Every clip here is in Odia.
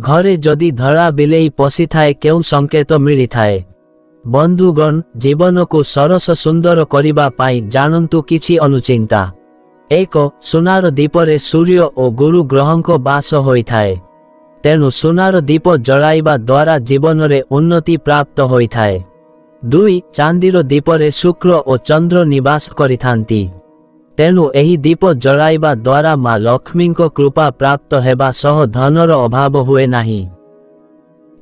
ଘରେ ଯଦି ଧଳା ବିଲେଇ ପଶିଥାଏ କେଉଁ ସଂକେତ ମିଳିଥାଏ? ବନ୍ଧୁଗଣ, ଜୀବନକୁ ସରସ ସୁନ୍ଦର କରିବା ପାଇଁ ଜାଣନ୍ତୁ କିଛି ଅନୁଚିନ୍ତା। 1. ସୁନାର ଦୀପରେ ସୂର୍ଯ୍ୟ ଓ ଗୁରୁ ଗ୍ରହଙ୍କ ବାସ ହୋଇଥାଏ। ତେଣୁ ସୁନାର ଦୀପ ଜଳାଇବା ଦ୍ୱାରା ଜୀବନରେ ଉନ୍ନତି ପ୍ରାପ୍ତ ହୋଇଥାଏ। 2. ଚାନ୍ଦିର ଦୀପରେ ଶୁକ୍ର ଓ ଚନ୍ଦ୍ର ନିବାସ କରିଥାନ୍ତି। ତେଣୁ ଏହି ଦୀପ ଜଳାଇବା ଦ୍ୱାରା ମା ଲକ୍ଷ୍ମୀଙ୍କ କୃପା ପ୍ରାପ୍ତ ହେବା ସହ ଧନର ଅଭାବ ହୁଏ ନାହିଁ।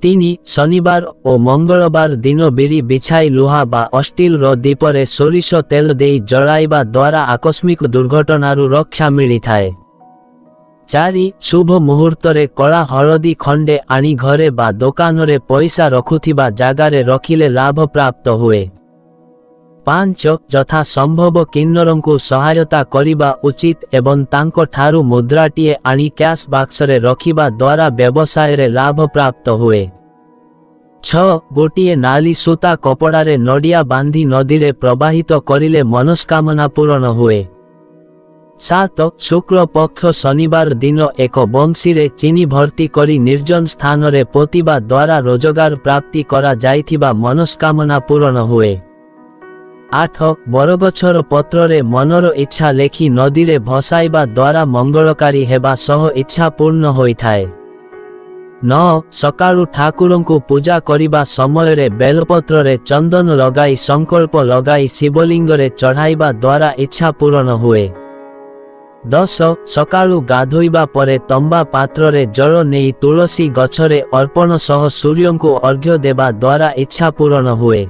3. ଶନିବାର ଓ ମଙ୍ଗଳବାର ଦିନ ବିରି ବିଛାଇ ଲୁହା ବା ଅଷ୍ଟିଲର ଦୀପରେ ସୋରିଷ ତେଲ ଦେଇ ଜଳାଇବା ଦ୍ୱାରା ଆକସ୍ମିକ ଦୁର୍ଘଟଣାରୁ ରକ୍ଷା ମିଳିଥାଏ। 4. ଶୁଭ ମୁହୂର୍ତ୍ତରେ କଳା ହଳଦୀ ଖଣ୍ଡେ ଆଣି ଘରେ ବା ଦୋକାନରେ ପଇସା ରଖୁଥିବା ଜାଗାରେ ରଖିଲେ ଲାଭ ପ୍ରାପ୍ତ ହୁଏ। 5. ଯଥା ସମ୍ଭବ କିନ୍ନରଙ୍କୁ ସହାୟତା କରିବା ଉଚିତ ଏବଂ ତାଙ୍କ ଠାରୁ ମୁଦ୍ରାଟିଏ ଆଣି କ୍ୟାଶ୍ ବାକ୍ସରେ ରଖିବା ଦ୍ୱାରା ବ୍ୟବସାୟରେ ଲାଭ ପ୍ରାପ୍ତ ହୁଏ। 6. ଗୋଟିଏ ନାଲି ସୂତା କପଡ଼ାରେ ନଡ଼ିଆ ବାନ୍ଧି ନଦୀରେ ପ୍ରବାହିତ କରିଲେ ମନସ୍କାମନା ପୂରଣ ହୁଏ। 7. ଶୁକ୍ଳ ପକ୍ଷ ଶନିବାର ଦିନ ଏକ ବଂଶୀରେ ଚିନି ଭର୍ତ୍ତି କରି ନିର୍ଜନ ସ୍ଥାନରେ ପୋତିବା ଦ୍ୱାରା ରୋଜଗାର ପ୍ରାପ୍ତି କରାଯାଇଥିବା ମନସ୍କାମନା ପୂରଣ ହୁଏ। 8. ବରଗଛର ପତ୍ରରେ ମନର ଇଚ୍ଛା ଲେଖି ନଦୀରେ ଭସାଇବା ଦ୍ୱାରା ମଙ୍ଗଳକାରୀ ହେବା ସହ ଇଚ୍ଛା ପୂର୍ଣ୍ଣ ହୋଇଥାଏ। 9. ସକାଳୁ ଠାକୁରଙ୍କୁ ପୂଜା କରିବା ସମୟରେ ବେଲପତ୍ରରେ ଚନ୍ଦନ ଲଗାଇ ସଂକଳ୍ପ ଲଗାଇ ଶିବଲିଙ୍ଗରେ ଚଢ଼ାଇବା ଦ୍ୱାରା ଇଚ୍ଛା ପୂରଣ ହୁଏ। 10. ସକାଳୁ ଗାଧୋଇବା ପରେ ତମ୍ବା ପାତ୍ରରେ ଜଳ ନେଇ ତୁଳସୀ ଗଛରେ ଅର୍ପଣ ସହ ସୂର୍ଯ୍ୟଙ୍କୁ ଅର୍ଘ୍ୟ ଦେବା ଦ୍ୱାରା ଇଚ୍ଛା ପୂରଣ ହୁଏ।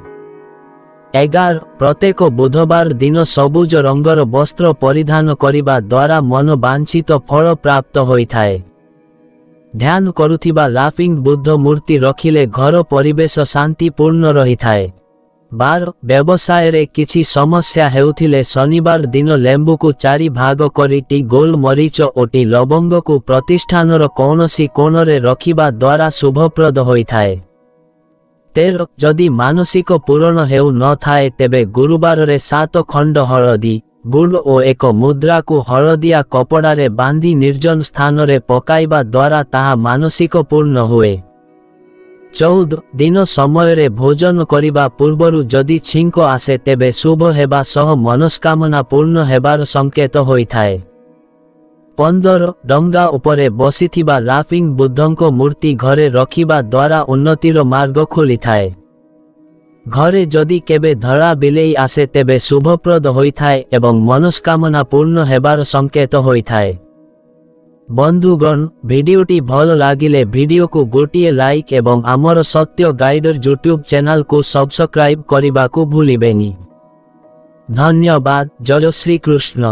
11. ପ୍ରତ୍ୟେକ ବୁଧବାର ଦିନ ସବୁଜ ରଙ୍ଗର ବସ୍ତ୍ର ପରିଧାନ କରିବା ଦ୍ୱାରା ମନବାଞ୍ଛିତ ଫଳ ପ୍ରାପ୍ତ ହୋଇଥାଏ। ଧ୍ୟାନ କରୁଥିବା ଲାଫିଂ ବୁଦ୍ଧ ମୂର୍ତ୍ତି ରଖିଲେ ଘର ପରିବେଶ ଶାନ୍ତିପୂର୍ଣ୍ଣ ରହିଥାଏ। 12. ବ୍ୟବସାୟରେ କିଛି ସମସ୍ୟା ହେଉଥିଲେ ଶନିବାର ଦିନ ଲେମ୍ବୁକୁ 4 ଭାଗ କରି ଟି ଗୋଲମରିଚ ଓ ଟି ଲବଙ୍ଗକୁ ପ୍ରତିଷ୍ଠାନର କୌଣସି କୋଣରେ ରଖିବା ଦ୍ୱାରା ଶୁଭପ୍ରଦ ହୋଇଥାଏ। 13. ଯଦି ମାନସିକ ପୂରଣ ହେଉ ନଥାଏ ତେବେ ଗୁରୁବାରରେ 7 ଖଣ୍ଡ ହଳଦୀ, ଗୁଡ଼ ଓ ଏକ ମୁଦ୍ରାକୁ ହଳଦିଆ କପଡ଼ାରେ ବାନ୍ଧି ନିର୍ଜନ ସ୍ଥାନରେ ପକାଇବା ଦ୍ୱାରା ତାହା ମାନସିକ ପୂର୍ଣ୍ଣ ହୁଏ। 14. ଦିନ ସମୟରେ ଭୋଜନ କରିବା ପୂର୍ବରୁ ଯଦି ଛିଙ୍କ ଆସେ ତେବେ ଶୁଭ ହେବା ସହ ମନସ୍କାମନା ପୂର୍ଣ୍ଣ ହେବାର ସଂକେତ ହୋଇଥାଏ। 15. ଡଙ୍ଗା ଉପରେ ବସିଥିବା ଲାଫିଂ ବୁଦ୍ଧଙ୍କ ମୂର୍ତ୍ତି ଘରେ ରଖିବା ଦ୍ୱାରା ଉନ୍ନତିର ମାର୍ଗ ଖୋଲିଥାଏ। ଘରେ ଯଦି କେବେ ଧଳା ବିଲେଇ ଆସେ ତେବେ ଶୁଭପ୍ରଦ ହୋଇଥାଏ ଏବଂ ମନସ୍କାମନା ପୂର୍ଣ୍ଣ ହେବାର ସଂକେତ ହୋଇଥାଏ। ବନ୍ଧୁଗଣ, ଭିଡ଼ିଓଟି ଭଲ ଲାଗିଲେ ଭିଡ଼ିଓକୁ ଗୋଟିଏ ଲାଇକ୍ ଏବଂ ଆମର ସତ୍ୟ ଗାଇଡର ୟୁଟ୍ୟୁବ୍ ଚ୍ୟାନେଲକୁ ସବସ୍କ୍ରାଇବ୍ କରିବାକୁ ଭୁଲିବେନି। ଧନ୍ୟବାଦ। ଜୟ ଶ୍ରୀକୃଷ୍ଣ।